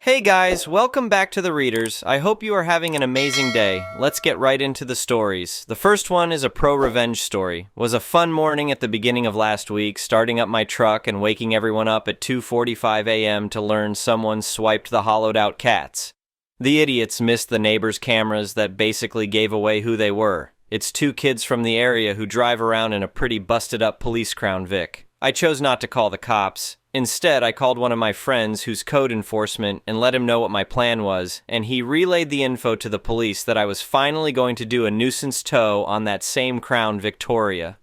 Hey guys, welcome back to the Readers. I hope you are having an amazing day. Let's get right into the stories. The first one is a pro-revenge story. It was a fun morning at the beginning of last week, starting up my truck and waking everyone up at 2:45 a.m. to learn someone swiped the hollowed-out cats. The idiots missed the neighbors' cameras that basically gave away who they were. It's two kids from the area who drive around in a pretty busted-up police Crown Vic. I chose not to call the cops. Instead, I called one of my friends who's code enforcement and let him know what my plan was, and he relayed the info to the police that I was finally going to do a nuisance tow on that same Crown Victoria.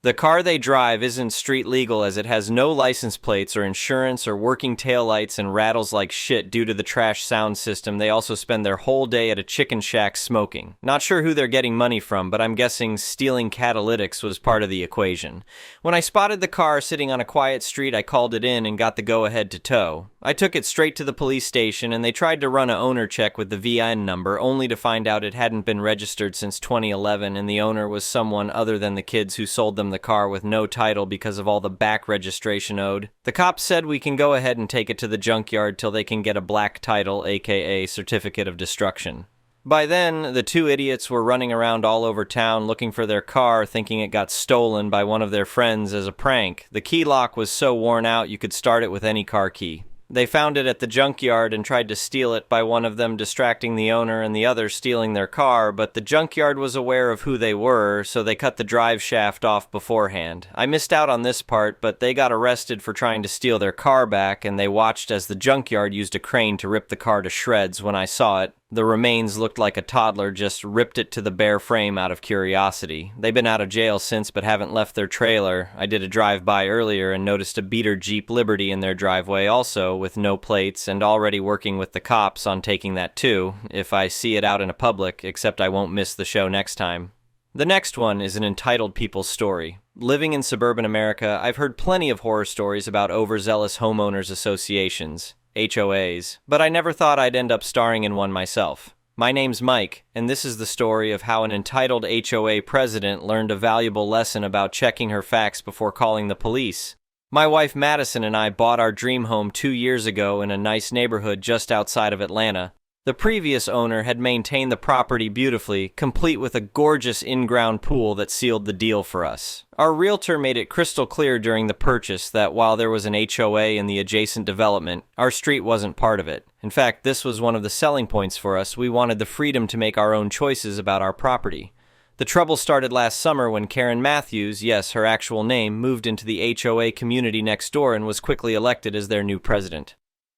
The car they drive isn't street legal as it has no license plates or insurance or working taillights and rattles like shit due to the trash sound system. They also spend their whole day at a chicken shack smoking. Not sure who they're getting money from, but I'm guessing stealing catalytics was part of the equation. When I spotted the car sitting on a quiet street, I called it in and got the go-ahead to tow. I took it straight to the police station and they tried to run a owner check with the VIN number only to find out it hadn't been registered since 2011 and the owner was someone other than the kids who sold them the car with no title because of all the back registration owed. The cops said we can go ahead and take it to the junkyard till they can get a black title, aka certificate of destruction. By then, the two idiots were running around all over town looking for their car, thinking it got stolen by one of their friends as a prank. The key lock was so worn out you could start it with any car key. They found it at the junkyard and tried to steal it by one of them distracting the owner and the other stealing their car, but the junkyard was aware of who they were, so they cut the drive shaft off beforehand. I missed out on this part, but they got arrested for trying to steal their car back, and they watched as the junkyard used a crane to rip the car to shreds when I saw it. The remains looked like a toddler just ripped it to the bare frame out of curiosity. They've been out of jail since but haven't left their trailer. I did a drive-by earlier and noticed a beater Jeep Liberty in their driveway also, with no plates, and already working with the cops on taking that too, if I see it out in a public, except I won't miss the show next time. The next one is an entitled people's story. Living in suburban America, I've heard plenty of horror stories about overzealous homeowners associations. HOAs, but I never thought I'd end up starring in one myself. My name's Mike, and this is the story of how an entitled HOA president learned a valuable lesson about checking her facts before calling the police. My wife Madison and I bought our dream home 2 years ago in a nice neighborhood just outside of Atlanta. The previous owner had maintained the property beautifully, complete with a gorgeous in-ground pool that sealed the deal for us. Our realtor made it crystal clear during the purchase that while there was an HOA in the adjacent development, our street wasn't part of it. In fact, this was one of the selling points for us. We wanted the freedom to make our own choices about our property. The trouble started last summer when Karen Matthews, yes, her actual name, moved into the HOA community next door and was quickly elected as their new president.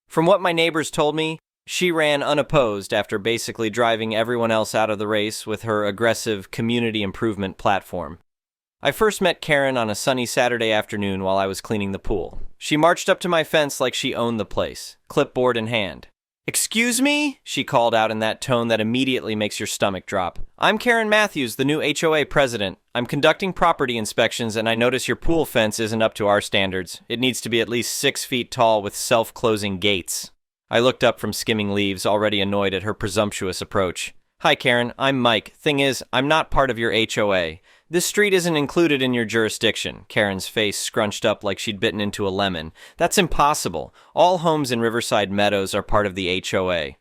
From what my neighbors told me, she ran unopposed after basically driving everyone else out of the race with her aggressive community improvement platform. I first met Karen on a sunny Saturday afternoon while I was cleaning the pool. She marched up to my fence like she owned the place, clipboard in hand. "Excuse me?" she called out in that tone that immediately makes your stomach drop. "I'm Karen Matthews, the new HOA president. I'm conducting property inspections and I notice your pool fence isn't up to our standards. It needs to be at least 6 feet tall with self-closing gates." I looked up from skimming leaves, already annoyed at her presumptuous approach. "Hi Karen, I'm Mike. Thing is, I'm not part of your HOA. This street isn't included in your jurisdiction." Karen's face scrunched up like she'd bitten into a lemon. "That's impossible. All homes in Riverside Meadows are part of the HOA.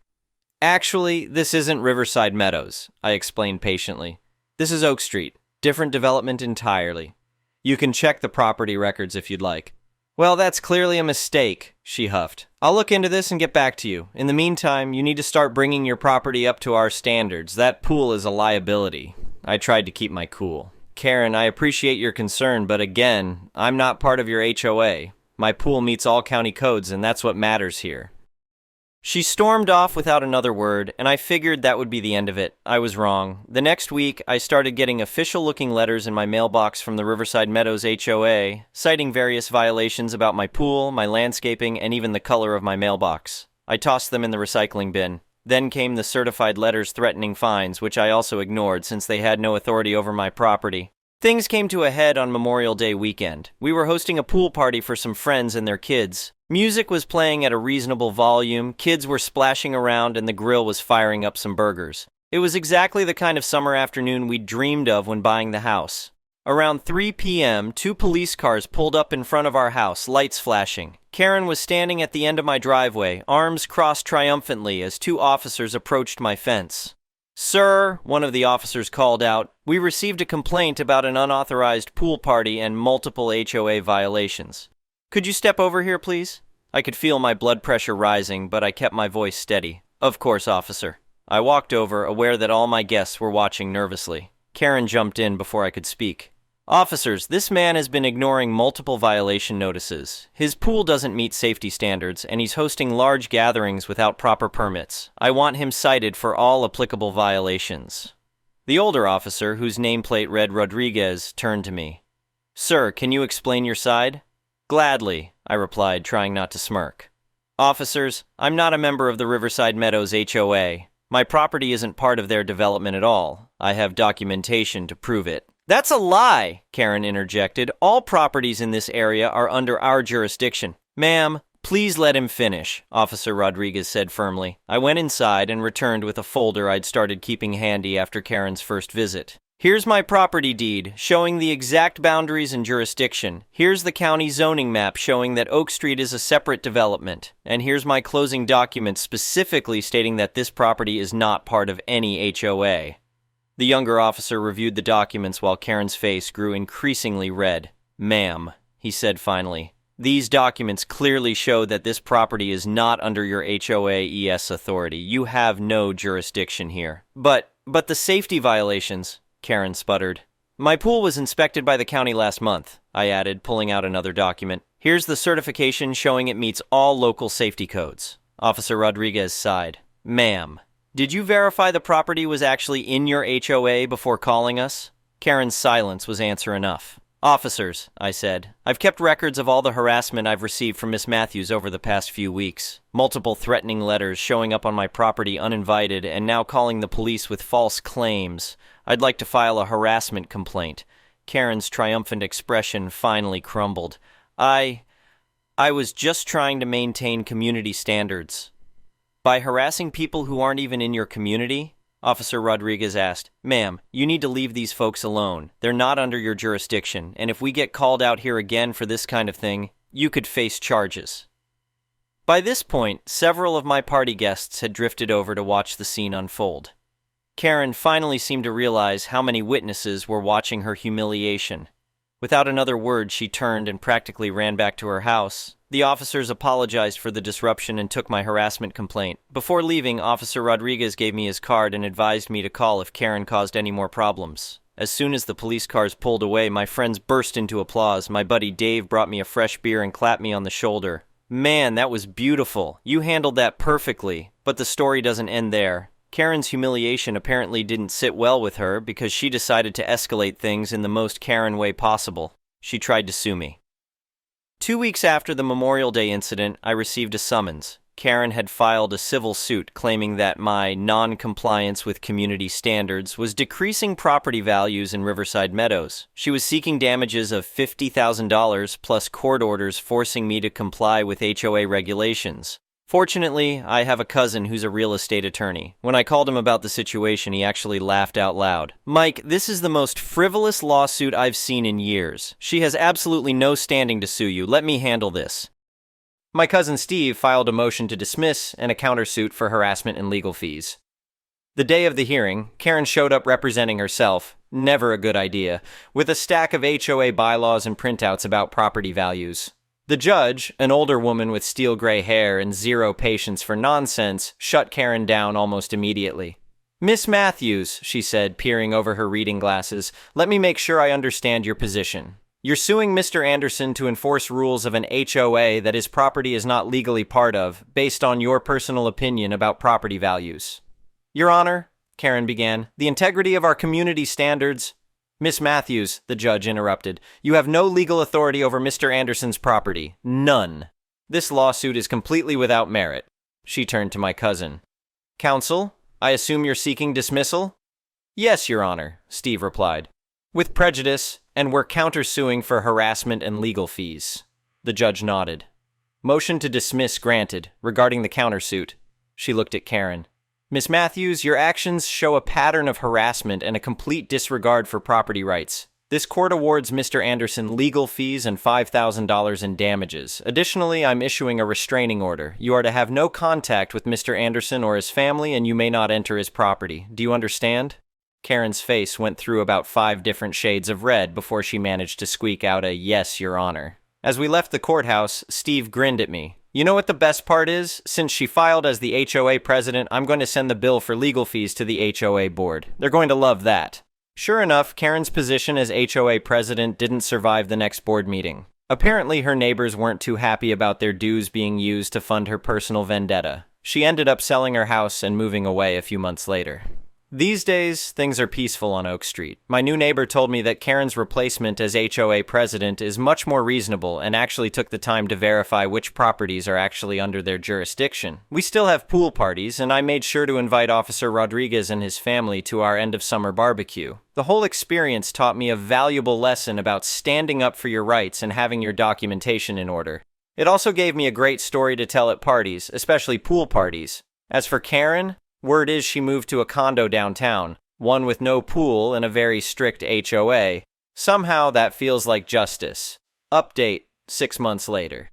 "Actually, this isn't Riverside Meadows," I explained patiently. "This is Oak Street. Different development entirely. You can check the property records if you'd like." "Well, that's clearly a mistake," she huffed. "I'll look into this and get back to you. In the meantime, you need to start bringing your property up to our standards. That pool is a liability." I tried to keep my cool. "Karen, I appreciate your concern, but again, I'm not part of your HOA. My pool meets all county codes, and that's what matters here." She stormed off without another word, and I figured that would be the end of it. I was wrong. The next week, I started getting official-looking letters in my mailbox from the Riverside Meadows HOA, citing various violations about my pool, my landscaping, and even the color of my mailbox. I tossed them in the recycling bin. Then came the certified letters threatening fines, which I also ignored since they had no authority over my property. Things came to a head on Memorial Day weekend. We were hosting a pool party for some friends and their kids. Music was playing at a reasonable volume, kids were splashing around, and the grill was firing up some burgers. It was exactly the kind of summer afternoon we'd dreamed of when buying the house. Around 3 p.m., 2 police cars pulled up in front of our house, lights flashing. Karen was standing at the end of my driveway, arms crossed triumphantly as 2 officers approached my fence. "Sir," one of the officers called out, "we received a complaint about an unauthorized pool party and multiple HOA violations. Could you step over here, please?" I could feel my blood pressure rising, but I kept my voice steady. "Of course, officer." I walked over, aware that all my guests were watching nervously. Karen jumped in before I could speak. "Officers, this man has been ignoring multiple violation notices. His pool doesn't meet safety standards, and he's hosting large gatherings without proper permits. I want him cited for all applicable violations." The older officer, whose nameplate read Rodriguez, turned to me. "Sir, can you explain your side?" "Gladly," I replied, trying not to smirk. "Officers, I'm not a member of the Riverside Meadows HOA. My property isn't part of their development at all. I have documentation to prove it." "That's a lie," Karen interjected. "All properties in this area are under our jurisdiction." "Ma'am, please let him finish," Officer Rodriguez said firmly. I went inside and returned with a folder I'd started keeping handy after Karen's first visit. "Here's my property deed, showing the exact boundaries and jurisdiction. Here's the county zoning map showing that Oak Street is a separate development. And here's my closing document specifically stating that this property is not part of any HOA. The younger officer reviewed the documents while Karen's face grew increasingly red. "Ma'am," he said finally, "these documents clearly show that this property is not under your HOA-ES authority. You have no jurisdiction here." But the safety violations," Karen sputtered. "My pool was inspected by the county last month," I added, pulling out another document. "Here's the certification showing it meets all local safety codes." Officer Rodriguez sighed. "Ma'am, did you verify the property was actually in your HOA before calling us?" Karen's silence was answer enough. "Officers," I said, "I've kept records of all the harassment I've received from Miss Matthews over the past few weeks. Multiple threatening letters showing up on my property uninvited and now calling the police with false claims. I'd like to file a harassment complaint." Karen's triumphant expression finally crumbled. I was just trying to maintain community standards." "By harassing people who aren't even in your community?" Officer Rodriguez asked. "Ma'am, you need to leave these folks alone. They're not under your jurisdiction, and if we get called out here again for this kind of thing, you could face charges." By this point, several of my party guests had drifted over to watch the scene unfold. Karen finally seemed to realize how many witnesses were watching her humiliation. Without another word, she turned and practically ran back to her house. The officers apologized for the disruption and took my harassment complaint. Before leaving, Officer Rodriguez gave me his card and advised me to call if Karen caused any more problems. As soon as the police cars pulled away, my friends burst into applause. My buddy Dave brought me a fresh beer and clapped me on the shoulder. "Man, that was beautiful. You handled that perfectly." But the story doesn't end there. Karen's humiliation apparently didn't sit well with her because she decided to escalate things in the most Karen way possible. She tried to sue me. 2 weeks after the Memorial Day incident, I received a summons. Karen had filed a civil suit claiming that my non-compliance with community standards was decreasing property values in Riverside Meadows. She was seeking damages of $50,000 plus court orders forcing me to comply with HOA regulations. Fortunately, I have a cousin who's a real estate attorney. When I called him about the situation, he actually laughed out loud. "Mike, this is the most frivolous lawsuit I've seen in years. She has absolutely no standing to sue you. Let me handle this." My cousin Steve filed a motion to dismiss and a countersuit for harassment and legal fees. The day of the hearing, Karen showed up representing herself, never a good idea, with a stack of HOA bylaws and printouts about property values. The judge, an older woman with steel gray hair and zero patience for nonsense, shut Karen down almost immediately. "Miss Matthews," she said, peering over her reading glasses, "let me make sure I understand your position. You're suing Mr. Anderson to enforce rules of an HOA that his property is not legally part of, based on your personal opinion about property values." "Your Honor," Karen began, "the integrity of our community standards—" "Miss Matthews," the judge interrupted, "you have no legal authority over Mr. Anderson's property. None. This lawsuit is completely without merit." She turned to my cousin. "Counsel, I assume you're seeking dismissal?" "Yes, Your Honor," Steve replied. "With prejudice, and we're countersuing for harassment and legal fees." The judge nodded. "Motion to dismiss granted. Regarding the countersuit." She looked at Karen. "Miss Matthews, your actions show a pattern of harassment and a complete disregard for property rights. This court awards Mr. Anderson legal fees and $5,000 in damages. Additionally, I'm issuing a restraining order. You are to have no contact with Mr. Anderson or his family, and you may not enter his property. Do you understand? Karen's face went through about 5 different shades of red before she managed to squeak out a "Yes, Your Honor." As we left the courthouse, Steve grinned at me. You know what the best part is? Since she filed as the HOA president, I'm going to send the bill for legal fees to the HOA board. They're going to love that. Sure enough, Karen's position as HOA president didn't survive the next board meeting. Apparently, her neighbors weren't too happy about their dues being used to fund her personal vendetta. She ended up selling her house and moving away a few months later. These days, things are peaceful on Oak Street. My new neighbor told me that Karen's replacement as HOA president is much more reasonable and actually took the time to verify which properties are actually under their jurisdiction. We still have pool parties, and I made sure to invite Officer Rodriguez and his family to our end-of-summer barbecue. The whole experience taught me a valuable lesson about standing up for your rights and having your documentation in order. It also gave me a great story to tell at parties, especially pool parties. As for Karen, word is she moved to a condo downtown, one with no pool and a very strict HOA. Somehow that feels like justice. Update, 6 months later.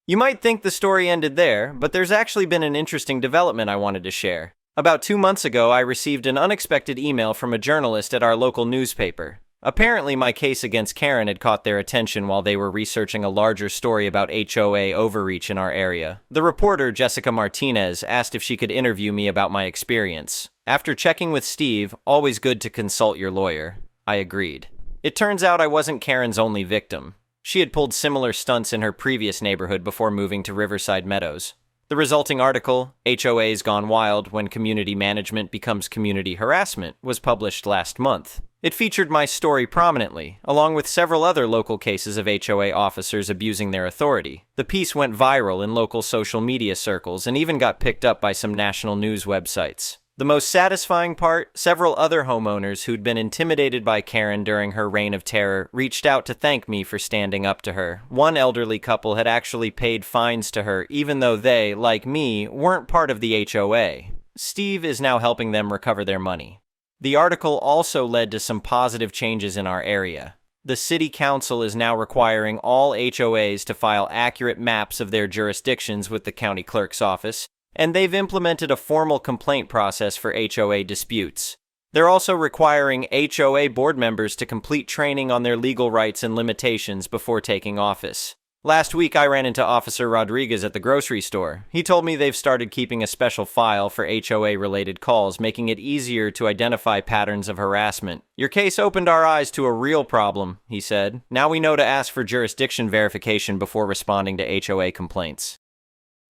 You might think the story ended there, but there's actually been an interesting development I wanted to share. About 2 months ago, I received an unexpected email from a journalist at our local newspaper. Apparently, my case against Karen had caught their attention while they were researching a larger story about HOA overreach in our area. The reporter, Jessica Martinez, asked if she could interview me about my experience. After checking with Steve, always good to consult your lawyer, I agreed. It turns out I wasn't Karen's only victim. She had pulled similar stunts in her previous neighborhood before moving to Riverside Meadows. The resulting article, HOAs Gone Wild When Community Management Becomes Community Harassment, was published last month. It featured my story prominently, along with several other local cases of HOA officers abusing their authority. The piece went viral in local social media circles and even got picked up by some national news websites. The most satisfying part, several other homeowners who'd been intimidated by Karen during her reign of terror reached out to thank me for standing up to her. One elderly couple had actually paid fines to her even though they, like me, weren't part of the HOA. Steve is now helping them recover their money. The article also led to some positive changes in our area. The city council is now requiring all HOAs to file accurate maps of their jurisdictions with the county clerk's office, and they've implemented a formal complaint process for HOA disputes. They're also requiring HOA board members to complete training on their legal rights and limitations before taking office. Last week, I ran into Officer Rodriguez at the grocery store. He told me they've started keeping a special file for HOA-related calls, making it easier to identify patterns of harassment. Your case opened our eyes to a real problem, he said. Now we know to ask for jurisdiction verification before responding to HOA complaints.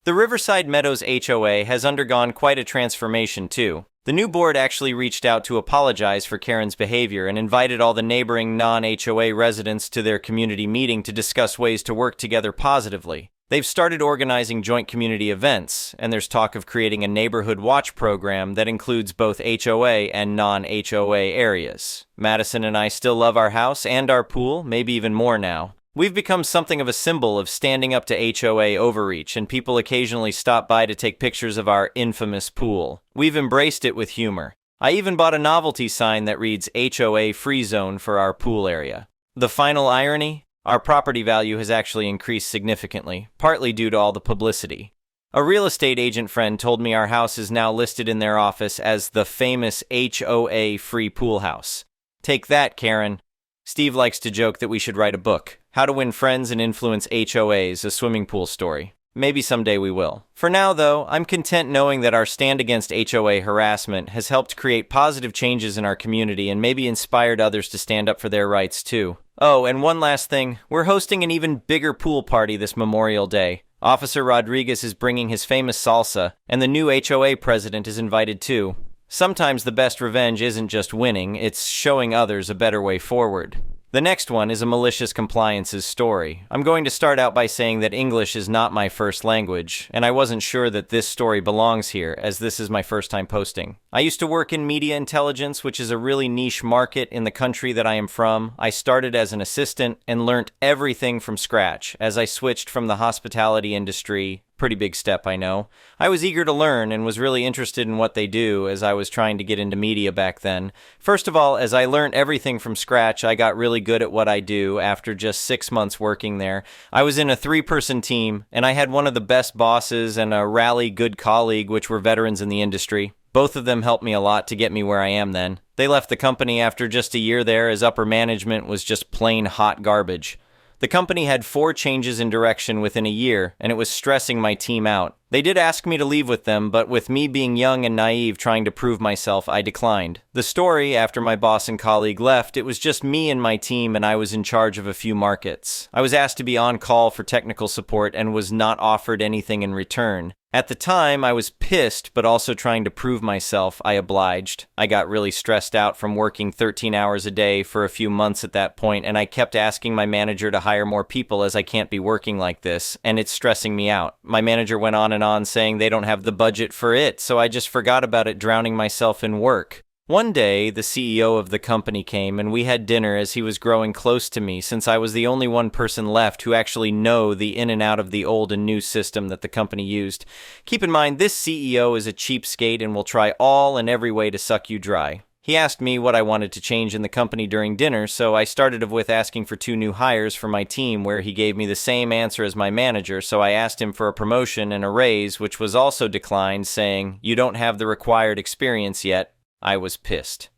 The Riverside Meadows HOA has undergone quite a transformation, too. The new board actually reached out to apologize for Karen's behavior and invited all the neighboring non-HOA residents to their community meeting to discuss ways to work together positively. They've started organizing joint community events, and there's talk of creating a neighborhood watch program that includes both HOA and non-HOA areas. Madison and I still love our house and our pool, maybe even more now. We've become something of a symbol of standing up to HOA overreach, and people occasionally stop by to take pictures of our infamous pool. We've embraced it with humor. I even bought a novelty sign that reads HOA Free Zone for our pool area. The final irony? Our property value has actually increased significantly, partly due to all the publicity. A real estate agent friend told me our house is now listed in their office as the famous HOA Free Pool House. Take that, Karen. Steve likes to joke that we should write a book. How to Win Friends and Influence HOAs, a swimming pool story. Maybe someday we will. For now, though, I'm content knowing that our stand against HOA harassment has helped create positive changes in our community and maybe inspired others to stand up for their rights, too. Oh, and one last thing. We're hosting an even bigger pool party this Memorial Day. Officer Rodriguez is bringing his famous salsa, and the new HOA president is invited, too. Sometimes the best revenge isn't just winning, it's showing others a better way forward. The next one is a malicious compliances story. I'm going to start out by saying that English is not my first language, and I wasn't sure that this story belongs here, as this is my first time posting. I used to work in media intelligence, which is a really niche market in the country that I am from. I started as an assistant and learnt everything from scratch as I switched from the hospitality industry, Pretty big step, I know. I was eager to learn and was really interested in what they do as I was trying to get into media back then. First of all, as I learned everything from scratch, I got really good at what I do after just 6 months working there. I was in a 3-person team, and I had one of the best bosses and a rally good colleague, which were veterans in the industry. Both of them helped me a lot to get me where I am then. They left the company after just a year there as upper management was just plain hot garbage. The company had 4 changes in direction within a year, and it was stressing my team out. They did ask me to leave with them, but with me being young and naive trying to prove myself, I declined. The story, after my boss and colleague left, it was just me and my team, and I was in charge of a few markets. I was asked to be on call for technical support and was not offered anything in return. At the time, I was pissed, but also trying to prove myself. I obliged. I got really stressed out from working 13 hours a day for a few months at that point, and I kept asking my manager to hire more people as I can't be working like this, and it's stressing me out. My manager went on and on saying they don't have the budget for it, so I just forgot about it, drowning myself in work. One day, the CEO of the company came and we had dinner as he was growing close to me since I was the only one person left who actually know the in and out of the old and new system that the company used. Keep in mind, this CEO is a cheapskate and will try all and every way to suck you dry. He asked me what I wanted to change in the company during dinner, so I started with asking for 2 new hires for my team, where he gave me the same answer as my manager, so I asked him for a promotion and a raise, which was also declined, saying, "You don't have the required experience yet." I was pissed.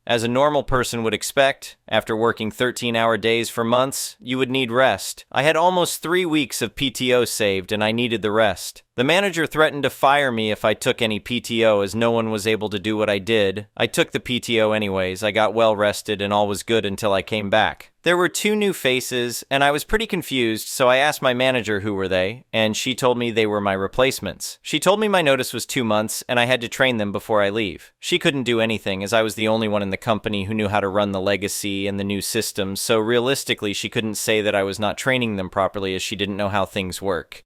As a normal person would expect, after working 13-hour days for months, you would need rest. I had almost 3 weeks of PTO saved and I needed the rest. The manager threatened to fire me if I took any PTO as no one was able to do what I did. I took the PTO anyways. I got well rested and all was good until I came back. There were 2 new faces and I was pretty confused, so I asked my manager who were they, and she told me they were my replacements. She told me my notice was 2 months and I had to train them before I leave. She couldn't do anything as I was the only one in the company who knew how to run the legacy and the new systems, so realistically she couldn't say that I was not training them properly as she didn't know how things work.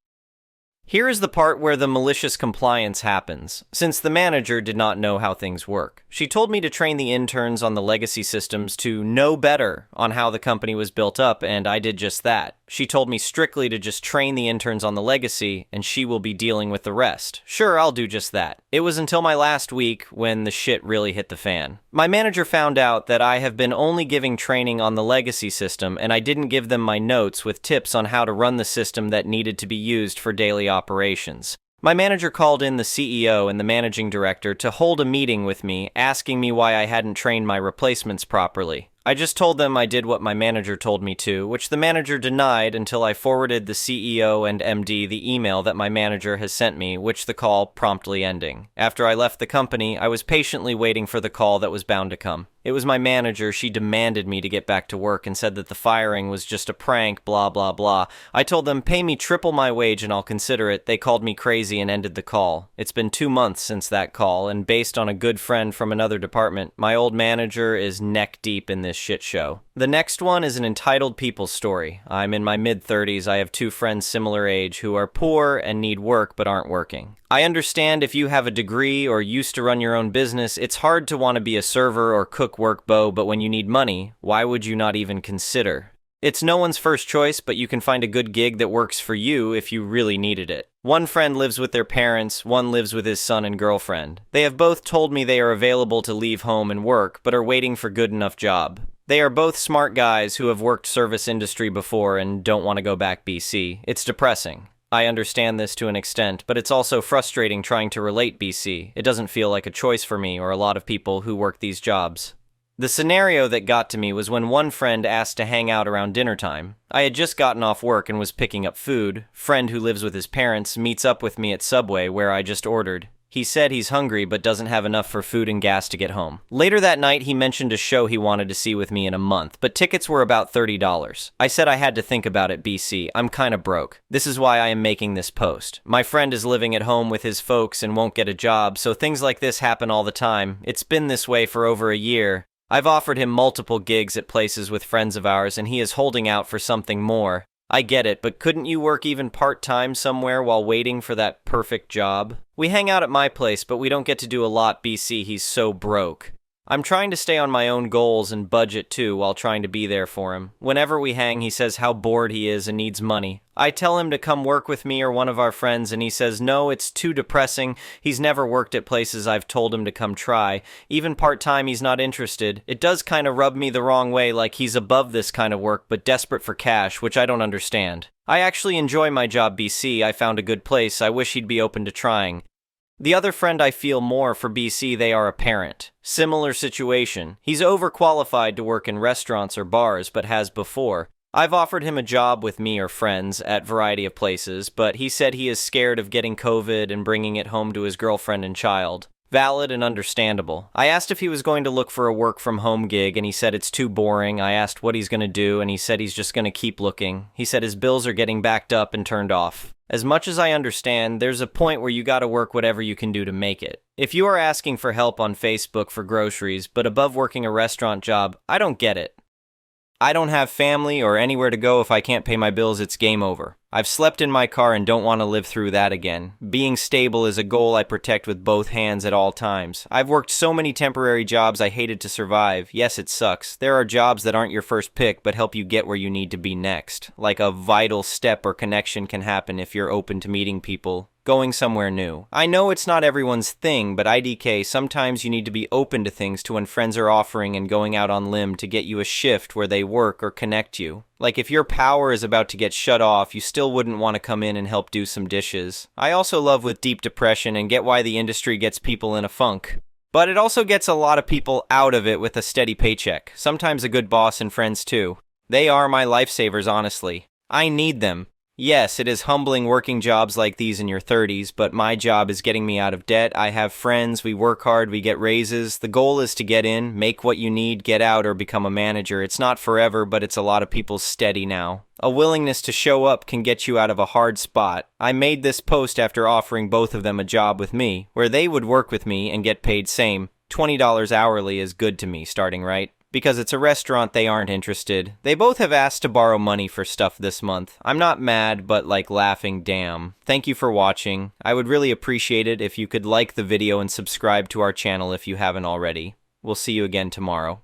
Here is the part where the malicious compliance happens, since the manager did not know how things work. She told me to train the interns on the legacy systems to know better on how the company was built up, and I did just that. She told me strictly to just train the interns on the legacy, and she will be dealing with the rest. Sure, I'll do just that. It was until my last week when the shit really hit the fan. My manager found out that I have been only giving training on the legacy system, and I didn't give them my notes with tips on how to run the system that needed to be used for daily operations. My manager called in the CEO and the managing director to hold a meeting with me, asking me why I hadn't trained my replacements properly. I just told them I did what my manager told me to, which the manager denied until I forwarded the CEO and MD the email that my manager has sent me, which the call promptly ending. After I left the company, I was patiently waiting for the call that was bound to come. It was my manager. She demanded me to get back to work and said that the firing was just a prank, blah, blah, blah. I told them, pay me triple my wage and I'll consider it. They called me crazy and ended the call. It's been 2 months since that call, and based on a good friend from another department, my old manager is neck deep in this shit show. The next one is an entitled people's story. I'm in my mid-30s. I have 2 friends similar age who are poor and need work but aren't working. I understand if you have a degree or used to run your own business, it's hard to want to be a server or cook work Bo, but when you need money, why would you not even consider? It's no one's first choice, but you can find a good gig that works for you if you really needed it. One friend lives with their parents, one lives with his son and girlfriend. They have both told me they are available to leave home and work, but are waiting for good enough job. They are both smart guys who have worked service industry before and don't want to go back BC. It's depressing. I understand this to an extent, but it's also frustrating trying to relate BC. It doesn't feel like a choice for me or a lot of people who work these jobs. The scenario that got to me was when one friend asked to hang out around dinner time. I had just gotten off work and was picking up food. Friend who lives with his parents meets up with me at Subway where I just ordered. He said he's hungry but doesn't have enough for food and gas to get home. Later that night, he mentioned a show he wanted to see with me in a month, but tickets were about $30. I said I had to think about it, BC. I'm kinda broke. This is why I am making this post. My friend is living at home with his folks and won't get a job, so things like this happen all the time. It's been this way for over a year. I've offered him multiple gigs at places with friends of ours, and he is holding out for something more. I get it, but couldn't you work even part-time somewhere while waiting for that perfect job? We hang out at my place, but we don't get to do a lot, BC. He's so broke. I'm trying to stay on my own goals and budget too while trying to be there for him. Whenever we hang, he says how bored he is and needs money. I tell him to come work with me or one of our friends and he says no, it's too depressing. He's never worked at places I've told him to come try. Even part-time, he's not interested. It does kind of rub me the wrong way, like he's above this kind of work but desperate for cash, which I don't understand. I actually enjoy my job, BC. I found a good place. I wish he'd be open to trying. The other friend I feel more for BC, they are a parent. Similar situation. He's overqualified to work in restaurants or bars, but has before. I've offered him a job with me or friends at variety of places, but he said he is scared of getting COVID and bringing it home to his girlfriend and child. Valid and understandable. I asked if he was going to look for a work-from-home gig, and he said it's too boring. I asked what he's going to do, and he said he's just going to keep looking. He said his bills are getting backed up and turned off. As much as I understand, there's a point where you gotta work whatever you can do to make it. If you are asking for help on Facebook for groceries, but above working a restaurant job, I don't get it. I don't have family or anywhere to go. If I can't pay my bills, it's game over. I've slept in my car and don't want to live through that again. Being stable is a goal I protect with both hands at all times. I've worked so many temporary jobs I hated to survive. Yes, it sucks. There are jobs that aren't your first pick but help you get where you need to be next. Like a vital step or connection can happen if you're open to meeting people. Going somewhere new. I know it's not everyone's thing, but IDK, sometimes you need to be open to things to when friends are offering and going out on limb to get you a shift where they work or connect you. Like if your power is about to get shut off, you still wouldn't want to come in and help do some dishes. I also love with deep depression and get why the industry gets people in a funk. But it also gets a lot of people out of it with a steady paycheck. Sometimes a good boss and friends too. They are my lifesavers, honestly. I need them. Yes, it is humbling working jobs like these in your 30s, but my job is getting me out of debt. I have friends, we work hard, we get raises. The goal is to get in, make what you need, get out, or become a manager. It's not forever, but it's a lot of people's steady now. A willingness to show up can get you out of a hard spot. I made this post after offering both of them a job with me, where they would work with me and get paid same. $20 hourly is good to me, starting right. Because it's a restaurant, they aren't interested. They both have asked to borrow money for stuff this month. I'm not mad, but like laughing, damn. Thank you for watching. I would really appreciate it if you could like the video and subscribe to our channel if you haven't already. We'll see you again tomorrow.